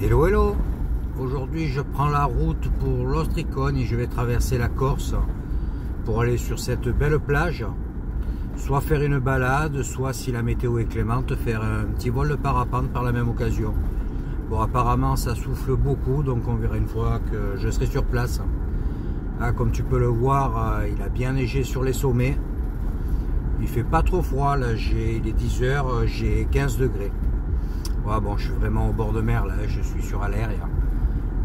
Hello hello. Aujourd'hui je prends la route pour l'Ostricone et je vais traverser la Corse pour aller sur cette belle plage, soit faire une balade, soit si la météo est clémente faire un petit vol de parapente par la même occasion. Bon, apparemment ça souffle beaucoup, donc on verra une fois que je serai sur place. Là, comme tu peux le voir, il a bien neigé sur les sommets. Il fait pas trop froid, là il est 10 h, j'ai 15 degrés. Ouais, bon, je suis vraiment au bord de mer, là, je suis sur Aléria.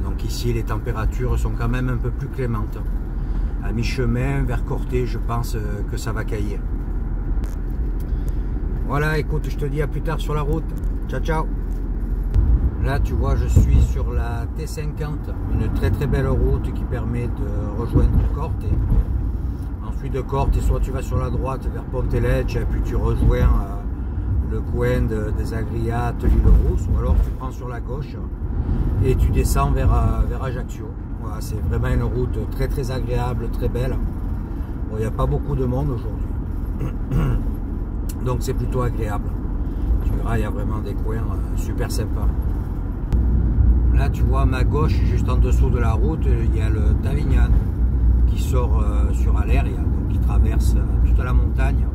Donc ici, les températures sont quand même un peu plus clémentes. À mi-chemin, vers Corté, je pense que ça va cailler. Voilà, écoute, je te dis à plus tard sur la route. Ciao, ciao. Là, tu vois, je suis sur la T50, une très très belle route qui permet de rejoindre Corté. Ensuite de Corté, soit tu vas sur la droite vers Pontelecce, et puis tu rejoins le coin des Agriates, l'île Rousse, ou alors tu prends sur la gauche et tu descends vers Ajaccio. Voilà, c'est vraiment une route très très agréable, très belle. Bon, il n'y a pas beaucoup de monde aujourd'hui, donc c'est plutôt agréable. Tu verras, il y a vraiment des coins super sympas. Là, tu vois à ma gauche, juste en dessous de la route, il y a le Tavignane qui sort sur Aléria, donc qui traverse toute la montagne.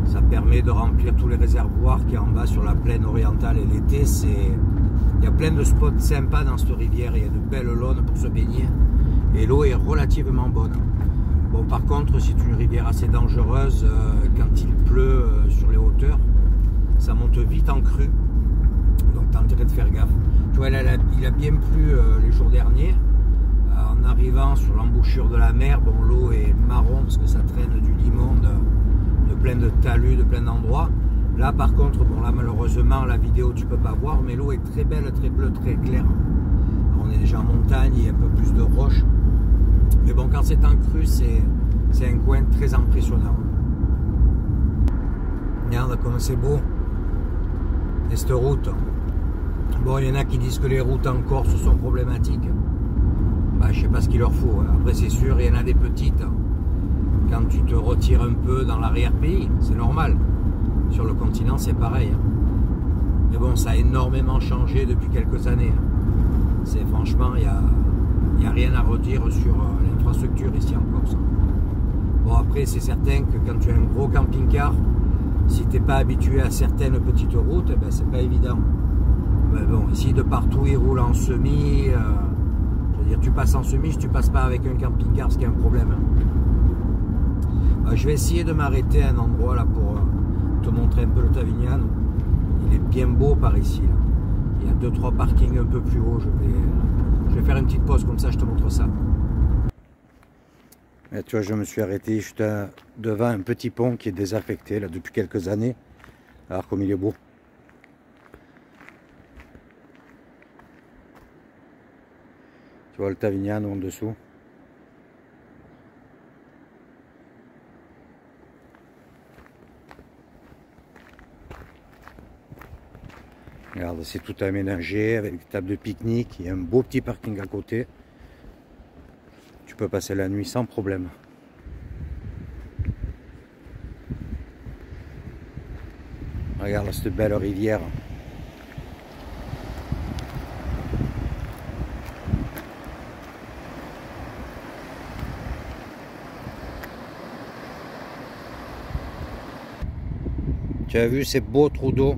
Ça permet de remplir tous les réservoirs qui est en bas sur la plaine orientale, et l'été, il y a plein de spots sympas dans cette rivière, il y a de belles launes pour se baigner et l'eau est relativement bonne. Bon, par contre, c'est une rivière assez dangereuse quand il pleut sur les hauteurs, ça monte vite en crue, donc t'as intérêt de faire gaffe. Tu vois, il a bien plu les jours derniers. En arrivant sur l'embouchure de la mer, bon, l'eau est marron parce que ça traîne du limon de plein de talus, de plein d'endroits. Là par contre, bon là malheureusement la vidéo tu peux pas voir, mais l'eau est très belle, très bleue, très claire. Alors, on est déjà en montagne, il y a un peu plus de roches. Mais bon, quand c'est en crue, c'est un coin très impressionnant. Regarde comme c'est beau. Et cette route. Bon, il y en a qui disent que les routes en Corse sont problématiques. Bah, je sais pas ce qu'il leur faut. Après c'est sûr, il y en a des petites. Quand tu te retires un peu dans l'arrière-pays, c'est normal. Sur le continent, c'est pareil. Mais bon, ça a énormément changé depuis quelques années. C'est franchement, il n'y a rien à redire sur l'infrastructure ici en Corse. Bon, après, c'est certain que quand tu as un gros camping-car, si tu n'es pas habitué à certaines petites routes, ben, c'est pas évident. Mais bon, ici, de partout, ils roulent en semi. Je veux dire, tu passes en semi, si tu passes pas avec un camping-car, ce qui est un problème. Je vais essayer de m'arrêter à un endroit là pour te montrer un peu le Tavignane. Il est bien beau par ici. Là. Il y a 2-3 parkings un peu plus haut. Je vais faire une petite pause comme ça, je te montre ça. Et tu vois, je me suis arrêté juste devant un petit pont qui est désaffecté là depuis quelques années. Alors comme il est beau. Tu vois le Tavignane en dessous. Regarde, c'est tout aménagé avec des tables de pique-nique. Il y a un beau petit parking à côté. Tu peux passer la nuit sans problème. Regarde cette belle rivière. Tu as vu ces beaux trous d'eau?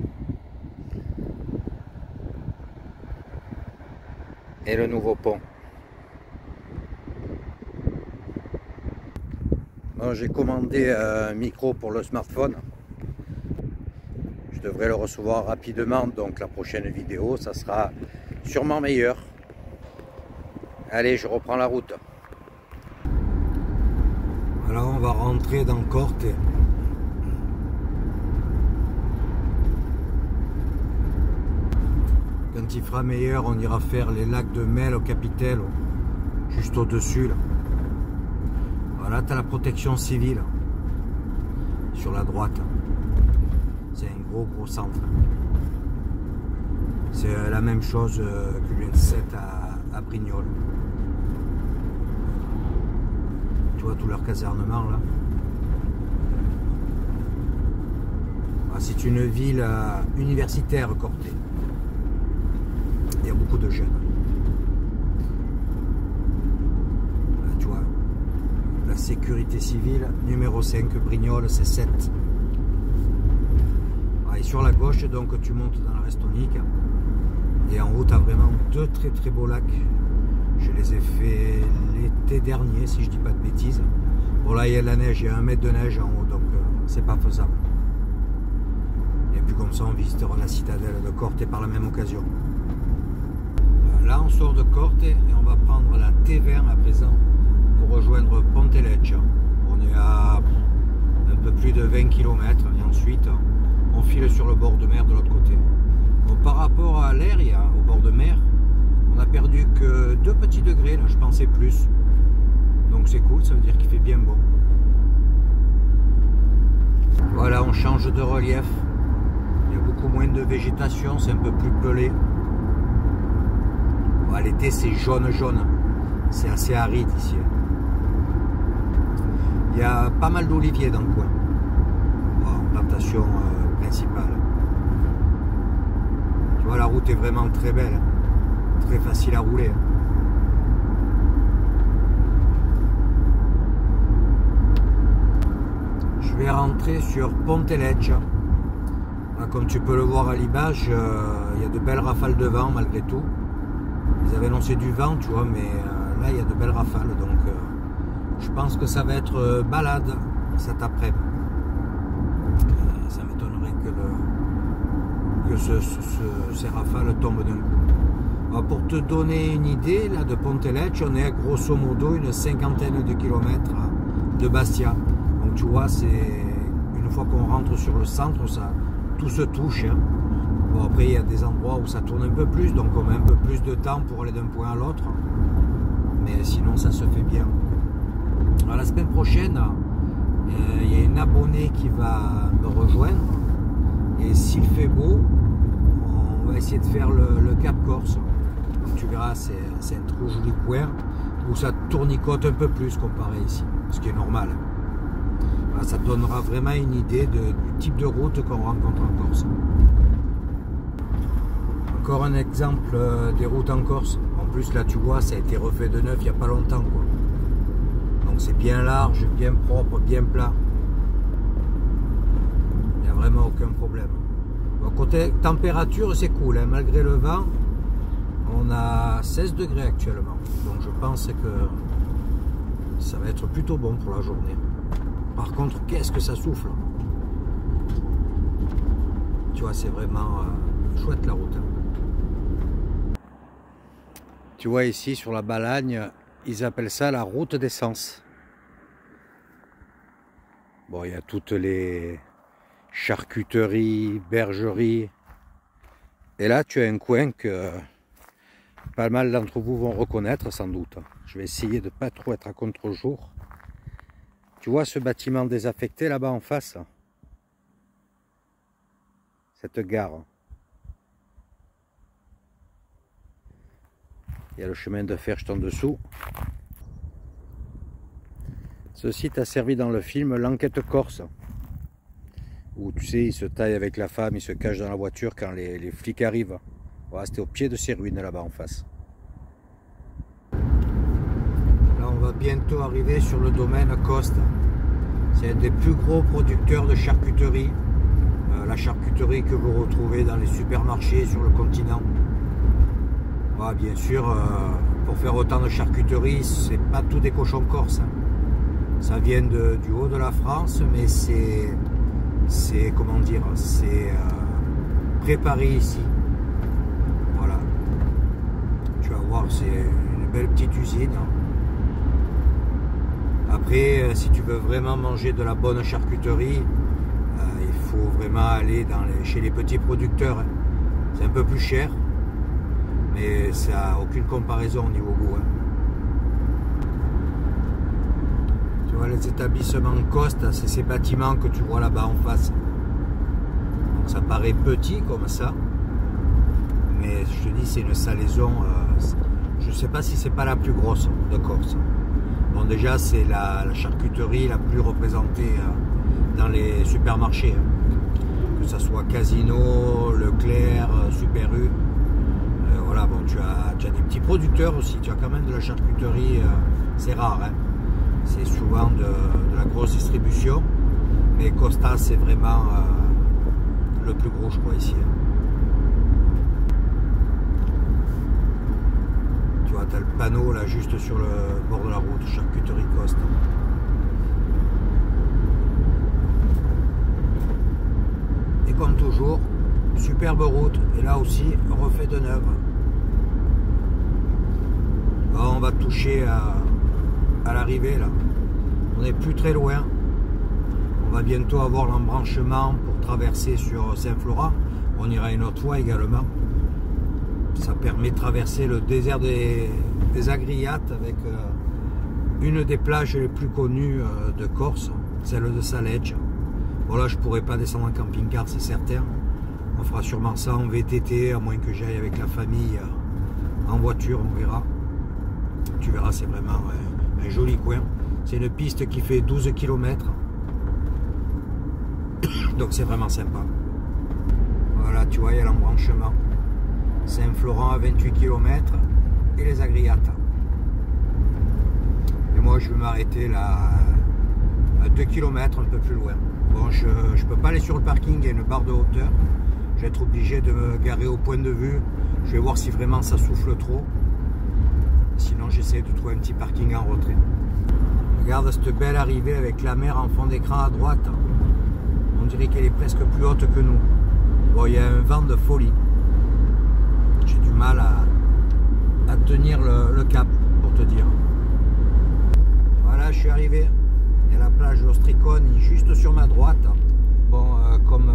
Et le nouveau pont. J'ai commandé un micro pour le smartphone. Je devrais le recevoir rapidement, donc la prochaine vidéo, ça sera sûrement meilleur. Allez, je reprends la route. Alors on va rentrer dans Corté. Quand il fera meilleur, on ira faire les lacs de Mel au Capitello, juste au-dessus. Voilà, tu as la protection civile sur la droite. C'est un gros centre. C'est la même chose que l'U7 à Brignoles. Tu vois tout leur casernement là. C'est une ville universitaire, Corté. Il y a beaucoup beaucoup de jeunes. Là, tu vois, la sécurité civile, numéro 5, Brignoles, c'est 7. Et sur la gauche, donc, tu montes dans la Restonique. Et en haut, tu as vraiment deux très très beaux lacs. Je les ai fait l'été dernier, si je dis pas de bêtises. Bon, là, il y a de la neige, il y a 1 mètre de neige en haut, donc c'est pas faisable. Et puis comme ça, on visitera la citadelle de Corte par la même occasion. Là, on sort de Corte et on va prendre la T20 à présent pour rejoindre Pontelecce. On est à un peu plus de 20 km et ensuite, on file sur le bord de mer de l'autre côté. Bon, par rapport à l'air, au bord de mer, on a perdu que 2 petits degrés, là je pensais plus. Donc c'est cool, ça veut dire qu'il fait bien bon. Voilà, on change de relief. Il y a beaucoup moins de végétation, c'est un peu plus pelé. Bon, l'été c'est jaune. C'est assez aride ici. Il y a pas mal d'oliviers dans le coin. Bon, plantation principale. Tu vois, la route est vraiment très belle. Très facile à rouler. Je vais rentrer sur Pontelecce. Comme tu peux le voir à l'image, il y a de belles rafales de vent malgré tout. Ils avaient annoncé du vent, tu vois, mais là il y a de belles rafales, donc je pense que ça va être balade cet après-midi. Ça m'étonnerait que ces rafales tombent d'un coup. Alors, pour te donner une idée, là de Pontelecce, on est à grosso modo une 50aine de kilomètres de Bastia. Donc tu vois, c'est une fois qu'on rentre sur le centre, tout se touche. Hein. Bon, après, il y a des endroits où ça tourne un peu plus, donc on met un peu plus de temps pour aller d'un point à l'autre. Mais sinon, ça se fait bien. Alors, la semaine prochaine, il y a une abonnée qui va me rejoindre. Et s'il fait beau, on va essayer de faire le Cap Corse. Donc, tu verras, c'est un trop joli coin où ça tournicote un peu plus comparé ici, ce qui est normal. Voilà, ça donnera vraiment une idée du type de route qu'on rencontre en Corse. Encore un exemple des routes en Corse. En plus, là, tu vois, ça a été refait de neuf il n'y a pas longtemps, quoi. Donc c'est bien large, bien propre, bien plat. Il n'y a vraiment aucun problème. Bon, côté température, c'est cool, hein. Malgré le vent, on a 16 degrés actuellement. Donc je pense que ça va être plutôt bon pour la journée. Par contre, qu'est-ce que ça souffle. Tu vois, c'est vraiment chouette la route. Tu vois ici sur la Balagne, ils appellent ça la route d'essence. Bon, il y a toutes les charcuteries, bergeries. Et là, tu as un coin que pas mal d'entre vous vont reconnaître sans doute. Je vais essayer de ne pas trop être à contre-jour. Tu vois ce bâtiment désaffecté là-bas en face? Cette gare. Il y a le chemin de fer juste en dessous. Ce site a servi dans le film L'Enquête Corse. Où tu sais, il se taille avec la femme, il se cache dans la voiture quand les flics arrivent. Voilà, c'était au pied de ces ruines là-bas en face. Là, on va bientôt arriver sur le domaine Costa. C'est un des plus gros producteurs de charcuterie. La charcuterie que vous retrouvez dans les supermarchés sur le continent. Voilà, bien sûr, pour faire autant de charcuterie, c'est pas tout des cochons corses. Hein. Ça vient du haut de la France, mais c'est comment dire, c'est préparé ici. Voilà. Tu vas voir, c'est une belle petite usine. Après, si tu veux vraiment manger de la bonne charcuterie, il faut vraiment aller chez les petits producteurs. Hein. C'est un peu plus cher, mais ça n'a aucune comparaison au niveau goût. Hein. Tu vois, les établissements Costa, c'est ces bâtiments que tu vois là-bas en face. Donc ça paraît petit comme ça, mais je te dis, c'est une salaison. Je ne sais pas si c'est pas la plus grosse de Corse. Bon, déjà, c'est la charcuterie la plus représentée dans les supermarchés. Hein. Que ce soit Casino, Leclerc, Super U. Voilà, bon, tu as des petits producteurs aussi, tu as quand même de la charcuterie, c'est rare, hein. C'est souvent de la grosse distribution, mais Costa c'est vraiment le plus gros, je crois, ici. Tu vois, tu as le panneau là juste sur le bord de la route, charcuterie Costa. Et comme toujours, superbe route, et là aussi refait de neuf. On va toucher à l'arrivée là, on n'est plus très loin, on va bientôt avoir l'embranchement pour traverser sur Saint-Florent, on ira une autre fois également. Ça permet de traverser le désert des Agriates avec une des plages les plus connues de Corse, celle de Salegge. Bon là je pourrais pas descendre en camping-car, c'est certain. On fera sûrement ça en VTT, à moins que j'aille avec la famille en voiture, on verra. Tu verras, c'est vraiment un joli coin. C'est une piste qui fait 12 km. Donc c'est vraiment sympa. Voilà, tu vois, il y a l'embranchement. Saint-Florent à 28 km et les Agriates. Et moi je vais m'arrêter là à 2 km, un peu plus loin. Bon, je ne peux pas aller sur le parking, il y a une barre de hauteur. Je vais être obligé de me garer au point de vue. Je vais voir si vraiment ça souffle trop. Sinon j'essaie de trouver un petit parking en retrait. Regarde cette belle arrivée avec la mer en fond d'écran à droite. On dirait qu'elle est presque plus haute que nous. Bon, il y a un vent de folie. J'ai du mal à tenir le cap, pour te dire. Voilà, je suis arrivé. Il y a la plage d'Ostriconi juste sur ma droite. Bon, comme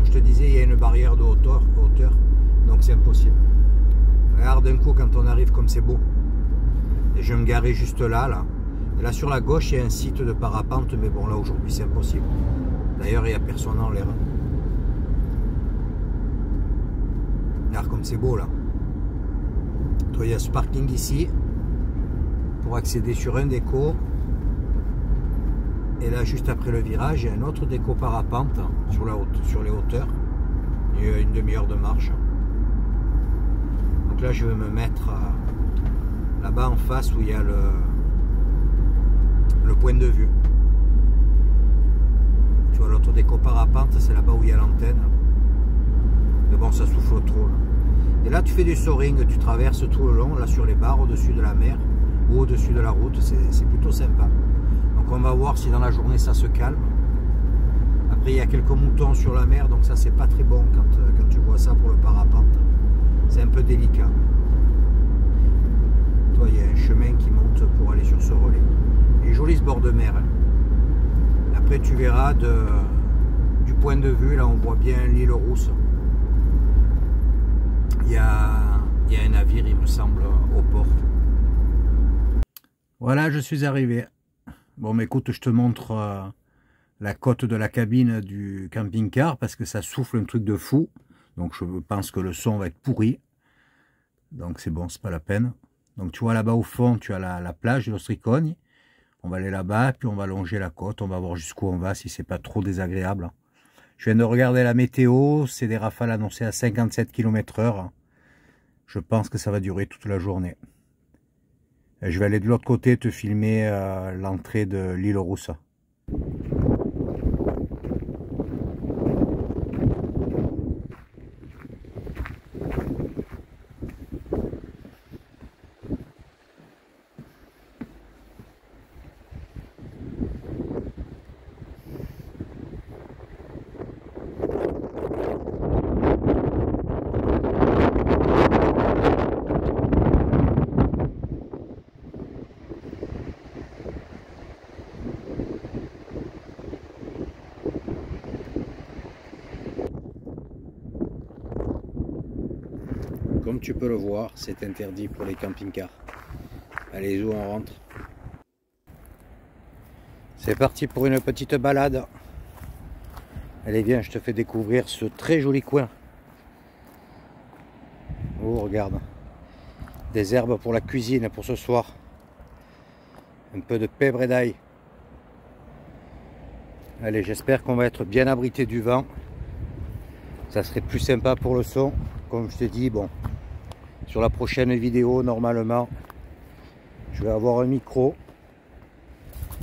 je te disais, il y a une barrière de hauteur, donc c'est impossible. Regarde d'un coup quand on arrive comme c'est beau. Et je vais me garer juste là. Et là sur la gauche, il y a un site de parapente, mais bon là aujourd'hui c'est impossible. D'ailleurs, il n'y a personne en l'air. Regarde comme c'est beau là. Toi, il y a ce parking ici pour accéder sur un déco. Et là, juste après le virage, il y a un autre déco parapente sur les hauteurs. Il y a une demi-heure de marche. Donc là, je vais me mettre là-bas en face où il y a le point de vue. Tu vois, l'autre déco parapente, c'est là-bas où il y a l'antenne. Mais bon, ça souffle trop là. Et là, tu fais du soaring, tu traverses tout le long, là sur les barres, au-dessus de la mer ou au-dessus de la route. C'est plutôt sympa. Donc on va voir si dans la journée ça se calme. Après il y a quelques moutons sur la mer, donc ça c'est pas très bon quand tu vois ça pour le parapente. C'est un peu délicat. Toi, il y a un chemin qui monte pour aller sur ce relais. Il est joli ce bord de mer. Hein. Après tu verras du point de vue, là on voit bien l'île Rousse. Il y a un navire, il me semble, au port. Voilà, je suis arrivé. Bon, mais écoute, je te montre la côte de la cabine du camping-car parce que ça souffle un truc de fou. Donc, je pense que le son va être pourri. Donc, c'est bon, c'est pas la peine. Donc, tu vois là-bas au fond, tu as la plage de l'Ostriconi. On va aller là-bas, puis on va longer la côte. On va voir jusqu'où on va, si c'est pas trop désagréable. Je viens de regarder la météo. C'est des rafales annoncées à 57 km/h. Je pense que ça va durer toute la journée. Je vais aller de l'autre côté te filmer l'entrée de l'île Rousse. Comme tu peux le voir, c'est interdit pour les camping-cars. Allez, où on rentre? C'est parti pour une petite balade. Allez, viens, je te fais découvrir ce très joli coin. Oh, regarde. Des herbes pour la cuisine pour ce soir. Un peu de pèbre et d'ail. Allez, j'espère qu'on va être bien abrité du vent. Ça serait plus sympa pour le son. Comme je t'ai dit, bon, Sur la prochaine vidéo, normalement, je vais avoir un micro.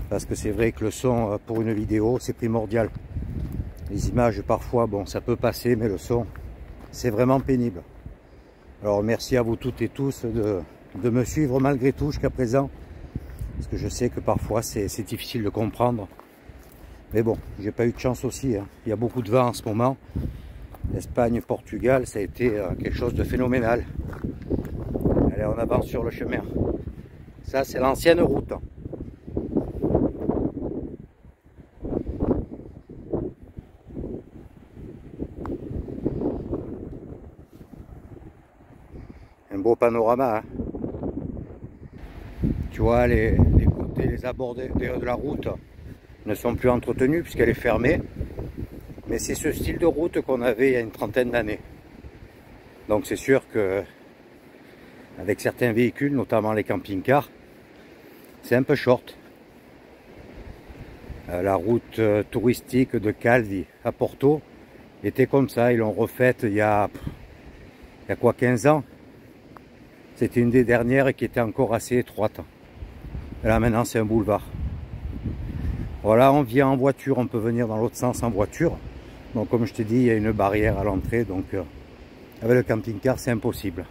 Parce que c'est vrai que le son pour une vidéo, c'est primordial. Les images, parfois, bon, ça peut passer, mais le son, c'est vraiment pénible. Alors, merci à vous toutes et tous de me suivre malgré tout jusqu'à présent. Parce que je sais que parfois, c'est difficile de comprendre. Mais bon, j'ai pas eu de chance aussi, hein. Il y a beaucoup de vent en ce moment. Espagne, Portugal, ça a été quelque chose de phénoménal. Allez, on avance sur le chemin. Ça, c'est l'ancienne route. Un beau panorama, hein. Tu vois, les côtés, les abords de la route ne sont plus entretenus puisqu'elle est fermée. Mais c'est ce style de route qu'on avait il y a une trentaine d'années. Donc c'est sûr que avec certains véhicules, notamment les camping-cars, c'est un peu short. La route touristique de Calvi à Porto était comme ça. Ils l'ont refaite il y a quoi, 15 ans. C'était une des dernières qui était encore assez étroite. Et là maintenant c'est un boulevard. Voilà, on vient en voiture, on peut venir dans l'autre sens en voiture. Donc comme je t'ai dit, il y a une barrière à l'entrée, donc avec le camping-car c'est impossible.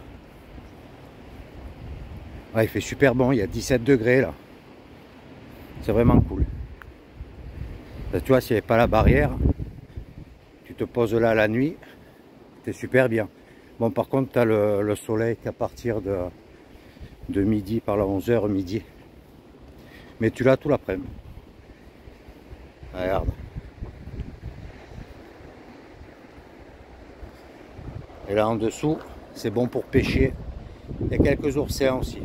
Ouais, il fait super bon, il y a 17 degrés là. C'est vraiment cool. Là, tu vois, s'il n'y avait pas la barrière, tu te poses là la nuit, c'est super bien. Bon, par contre, tu as le soleil qu'à partir de midi, par là 11h midi. Mais tu l'as tout l'après-midi. Regarde. Et là en dessous, c'est bon pour pêcher. Il y a quelques oursins aussi.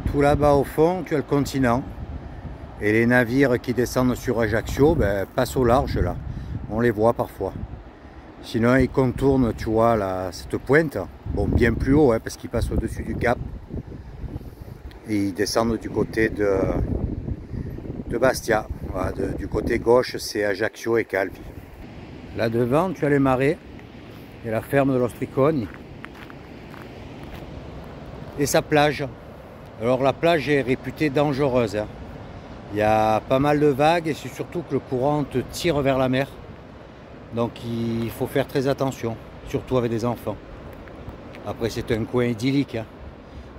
Tout là-bas au fond, tu as le continent. Et les navires qui descendent sur Ajaccio, ben, passent au large là. On les voit parfois. Sinon, ils contournent, tu vois, là, cette pointe. Bon, bien plus haut, hein, parce qu'ils passent au-dessus du cap. Et ils descendent du côté de Bastia. Voilà, du côté gauche, c'est Ajaccio et Calvi. Là devant, tu as les marais. Et la ferme de l'Ostricone et sa plage. Alors la plage est réputée dangereuse, hein. Il y a pas mal de vagues et c'est surtout que le courant te tire vers la mer. Donc il faut faire très attention, surtout avec des enfants. Après c'est un coin idyllique, hein.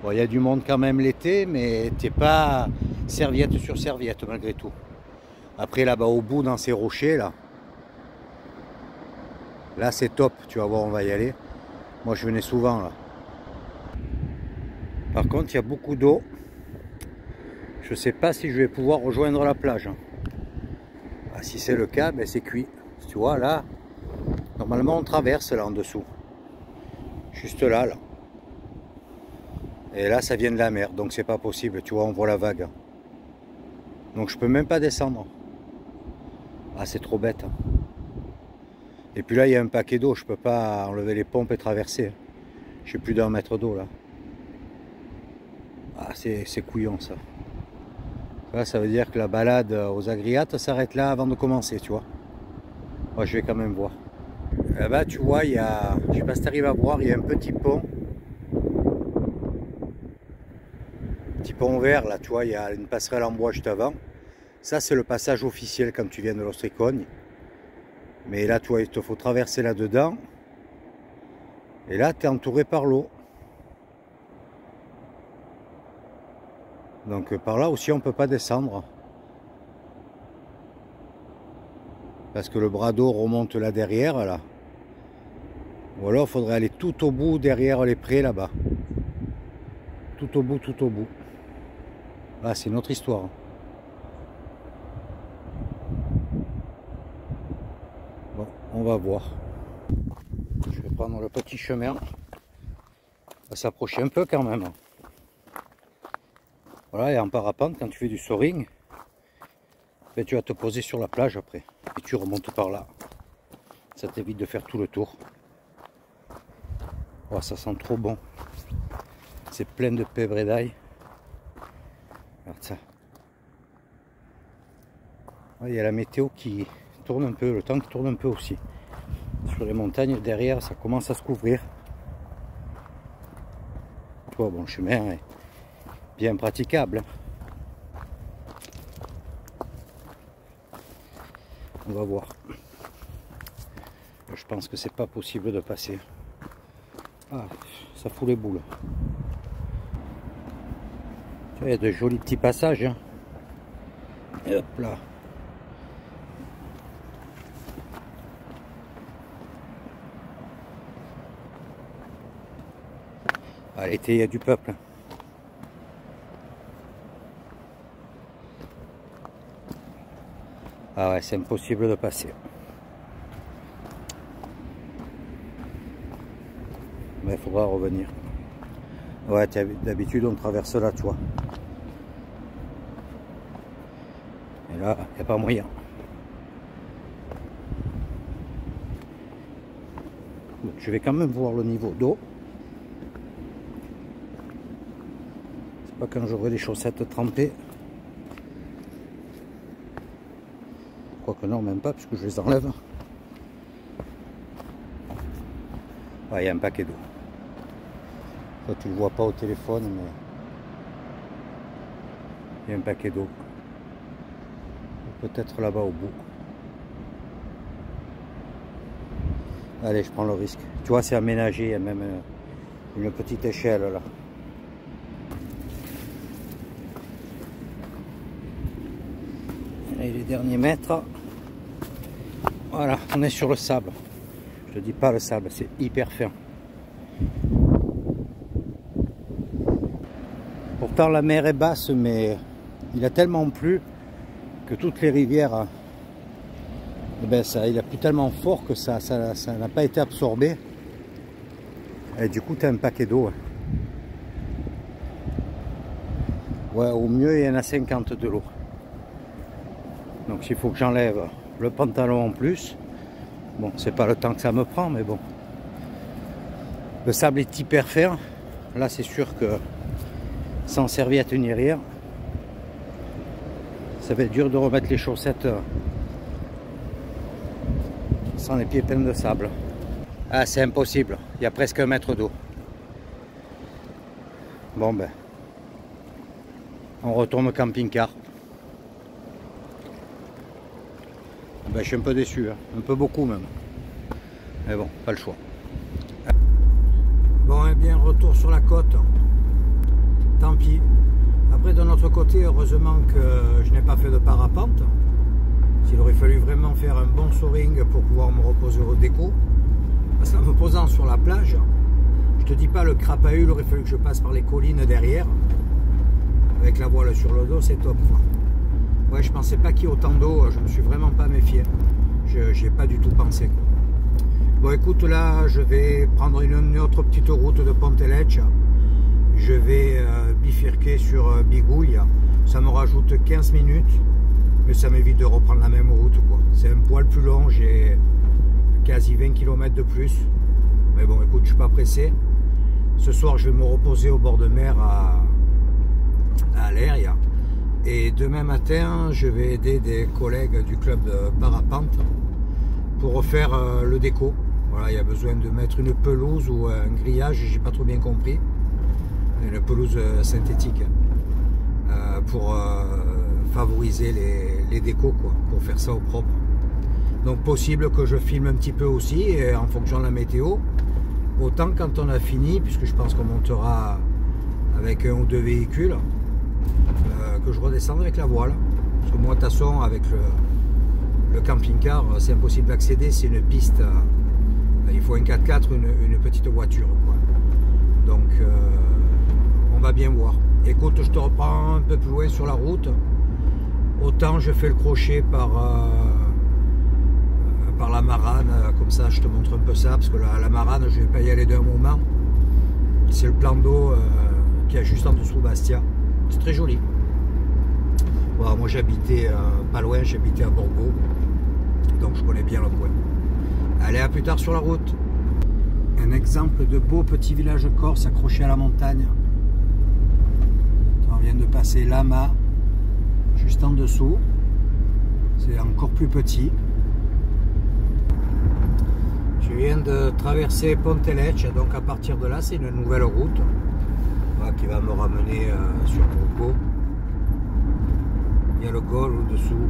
Bon, il y a du monde quand même l'été, mais t'es pas serviette sur serviette malgré tout. Après là-bas au bout dans ces rochers là c'est top, tu vas voir, on va y aller. Moi je venais souvent là. Par contre il y a beaucoup d'eau. Je sais pas si je vais pouvoir rejoindre la plage. Ah, si c'est le cas, ben c'est cuit. Tu vois là, normalement on traverse là en dessous. Juste là. Et là ça vient de la mer, donc c'est pas possible, tu vois, on voit la vague. Donc je peux même pas descendre. Ah c'est trop bête. Et puis là, il y a un paquet d'eau, je peux pas enlever les pompes et traverser. J'ai plus d'1 mètre d'eau là. Ah, c'est couillon ça. Là, ça veut dire que la balade aux Agriates s'arrête là avant de commencer, tu vois. Moi, je vais quand même voir. Là-bas, tu vois, il y a, je sais pas si tu arrives à voir, il y a un petit pont. Petit pont vert, là, tu vois, il y a une passerelle en bois juste avant. Ça, c'est le passage officiel quand tu viens de l'Ostricone. Mais là, tu vois, il te faut traverser là-dedans. Et là, tu es entouré par l'eau. Donc par là aussi, on ne peut pas descendre. Parce que le bras d'eau remonte là derrière, là. Ou alors, il faudrait aller tout au bout, derrière les prés, là-bas. Tout au bout, tout au bout. Là, c'est une autre histoire. Bon, on va voir. Je vais prendre le petit chemin. On va s'approcher un peu quand même. Voilà, et en parapente, quand tu fais du soaring, ben, tu vas te poser sur la plage après. Et tu remontes par là. Ça t'évite de faire tout le tour. Oh, ça sent trop bon. C'est plein de pèbre et d'ail. Regarde ça. Il y a la météo qui tourne un peu, le temps qui tourne un peu aussi. Sur les montagnes derrière, ça commence à se couvrir. toi, bon, le chemin est bien praticable. On va voir. Je pense que c'est pas possible de passer. Ah, ça fout les boules. Il y a de jolis petits passages. Hein. Et hop là. À l'été, il y a du peuple. Ah ouais, c'est impossible de passer. Mais il faudra revenir. Ouais, d'habitude on traverse là, tu vois. Et là, il n'y a pas moyen. Bon, je vais quand même voir le niveau d'eau. C'est pas quand j'aurai les chaussettes trempées. Quoique non, même pas, puisque je les enlève. Ah, il y a un paquet d'eau. Toi, tu le vois pas au téléphone, mais il y a un paquet d'eau. Peut-être là-bas au bout. Allez, je prends le risque. Tu vois, c'est aménagé, il y a même une petite échelle là. Et les derniers mètres. Voilà, on est sur le sable. Je te dis pas le sable, c'est hyper fin. Pourtant la mer est basse, mais il a tellement plu que toutes les rivières, eh ben il a plu tellement fort que ça n'a pas été absorbé. Et du coup tu as un paquet d'eau. Ouais, au mieux il y en a 50 de l'eau. Donc s'il faut que j'enlève le pantalon en plus, bon, c'est pas le temps que ça me prend, mais bon. Le sable est hyper fin. Là, c'est sûr que sans serviette ni rien, ça va être dur de remettre les chaussettes sans les pieds pleins de sable. Ah, c'est impossible. Il y a presque 1 mètre d'eau. Bon, ben, on retourne au camping-car. Ben, je suis un peu déçu, hein. Un peu beaucoup même. Mais bon, pas le choix. Bon, et bien, retour sur la côte. Tant pis. Après, de notre côté, heureusement que je n'ai pas fait de parapente. S'il aurait fallu vraiment faire un bon soaring pour pouvoir me reposer au déco. Parce qu'en me posant sur la plage, je te dis pas le crapahut, il aurait fallu que je passe par les collines derrière. Avec la voile sur le dos, c'est top, quoi. Ouais, je pensais pas qu'il y ait autant d'eau, je me suis vraiment pas méfié. J'ai pas du tout pensé. Bon, écoute, là, je vais prendre une autre petite route de Ponteletxe. Je vais bifurquer sur Bigouille. Ça me rajoute 15 minutes, mais ça m'évite de reprendre la même route, quoi. C'est un poil plus long, j'ai quasi 20 km de plus. Mais bon, écoute, je suis pas pressé. Ce soir, je vais me reposer au bord de mer à Aleria. Et demain matin, je vais aider des collègues du club de parapente pour refaire le déco. Voilà, il y a besoin de mettre une pelouse ou un grillage, j'ai pas trop bien compris. Une pelouse synthétique pour favoriser les décos, quoi, pour faire ça au propre. Donc possible que je filme un petit peu aussi et en fonction de la météo. Autant quand on a fini, puisque je pense qu'on montera avec 1 ou 2 véhicules, que je redescende avec la voile. Parce que moi, de toute façon, avec le camping-car, c'est impossible d'accéder. C'est une piste, il faut un 4x4, une petite voiture, quoi. Donc, on va bien voir. Écoute, je te reprends un peu plus loin sur la route. Autant je fais le crochet par la Marane, comme ça je te montre un peu ça, parce que la Marane, je ne vais pas y aller d'un moment. C'est le plan d'eau qui est juste en dessous Bastia. C'est très joli. Bon, moi j'habitais pas loin, j'habitais à Borgo, donc je connais bien le coin. Allez, à plus tard sur la route. Un exemple de beau petit village corse accroché à la montagne. On vient de passer Lama, juste en dessous. C'est encore plus petit. Je viens de traverser Ponteletxe, donc à partir de là, c'est une nouvelle route. me ramener sur Morocco. Il y a le Gol au-dessous,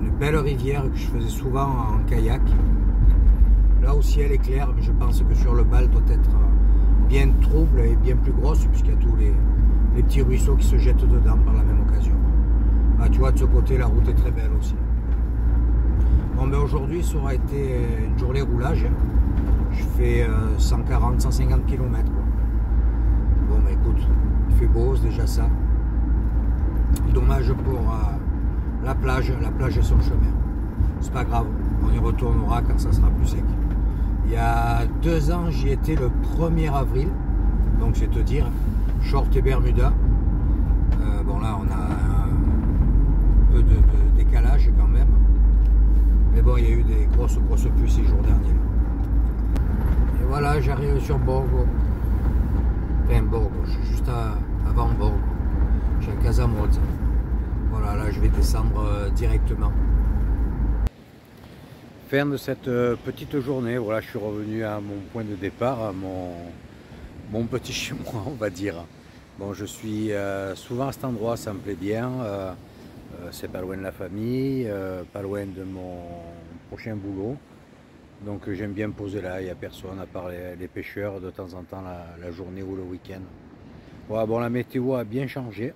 une belle rivière que je faisais souvent en kayak. Là aussi elle est claire, mais je pense que sur le bas elle doit être bien trouble et bien plus grosse, puisqu'il y a tous les petits ruisseaux qui se jettent dedans par la même occasion. Ah, tu vois, de ce côté la route est très belle aussi. Bon, ben aujourd'hui ça aura été une journée roulage. Je fais 140-150 km. Bon ben écoute, il fait beau, c'est déjà ça. Dommage pour la plage et son chemin. C'est pas grave, on y retournera quand ça sera plus sec. Il y a 2 ans, j'y étais le 1er avril, donc c'est te dire, short et bermuda. Bon là, on a un peu de décalage quand même. Mais bon, il y a eu des grosses pluies ces jours derniers. Et voilà, j'arrive sur Borgo. Enfin, Borgo, je suis juste avant Borgo. Je suis à Casamozza. Voilà, là je vais descendre directement. Fin de cette petite journée, voilà, je suis revenu à mon point de départ, à mon petit chez moi, on va dire. Bon, je suis souvent à cet endroit, ça me plaît bien. C'est pas loin de la famille, pas loin de mon prochain boulot. Donc j'aime bien me poser là, il n'y a personne à part les pêcheurs de temps en temps la journée ou le week-end. Voilà, bon, la météo a bien changé,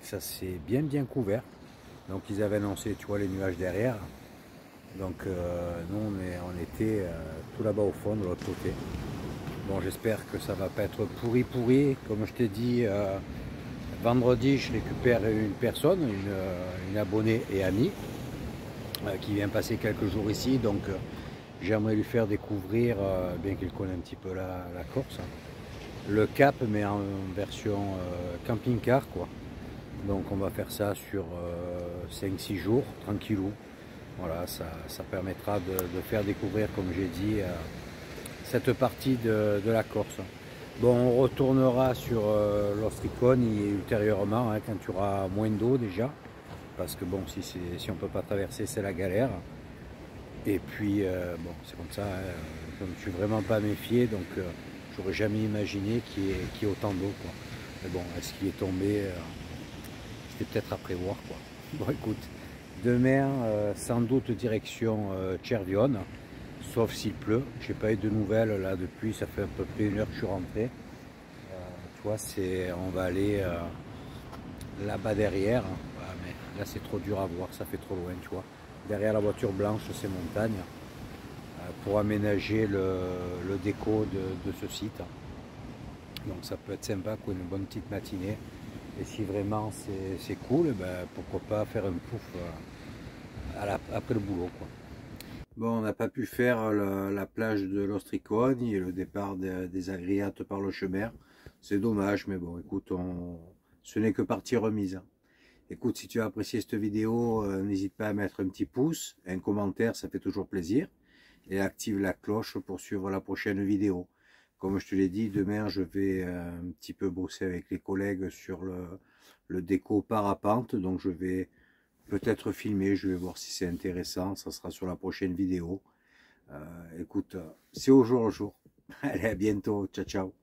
ça s'est bien couvert. Donc ils avaient annoncé, tu vois, les nuages derrière. Donc nous on était tout là-bas au fond, de l'autre côté. Bon, j'espère que ça va pas être pourri. Comme je t'ai dit, vendredi je récupère une personne, une abonnée et amie, qui vient passer quelques jours ici. Donc j'aimerais lui faire découvrir, bien qu'il connaisse un petit peu la Corse, le Cap, mais en version camping-car, quoi. Donc on va faire ça sur 5-6 jours, tranquillou. Voilà, ça permettra de faire découvrir, comme j'ai dit, cette partie de la Corse. Bon, on retournera sur l'Ostriconi ultérieurement, hein, quand tu auras moins d'eau déjà. Parce que bon, si on ne peut pas traverser, c'est la galère. Et puis, bon, c'est comme ça, hein, je ne me suis vraiment pas méfié, donc j'aurais jamais imaginé qu'il y ait autant d'eau, quoi. Mais bon, ce qui est tombé, c'était peut-être à prévoir, quoi. Bon, écoute, demain, sans doute direction Cervione, sauf s'il pleut. J'ai pas eu de nouvelles là depuis, ça fait à peu près 1 heure que je suis rentré. Tu vois, on va aller là-bas derrière. Voilà, mais là c'est trop dur à voir, ça fait trop loin, tu vois. Derrière la voiture blanche, c'est montagne. Pour aménager le déco de ce site. Donc ça peut être sympa pour une bonne petite matinée. Et si vraiment c'est cool, ben, pourquoi pas faire un pouf après le boulot, quoi. Bon, on n'a pas pu faire la plage de l'Ostriconi et le départ des Agriates par le chemin. C'est dommage, mais bon, écoute, ce n'est que partie remise. Écoute, si tu as apprécié cette vidéo, n'hésite pas à mettre un petit pouce, un commentaire, ça fait toujours plaisir. Et active la cloche pour suivre la prochaine vidéo. Comme je te l'ai dit, demain je vais un petit peu bosser avec les collègues sur le déco parapente. Donc je vais peut-être filmer, je vais voir si c'est intéressant. Ça sera sur la prochaine vidéo. Écoute, c'est au jour le jour. Allez, à bientôt. Ciao, ciao.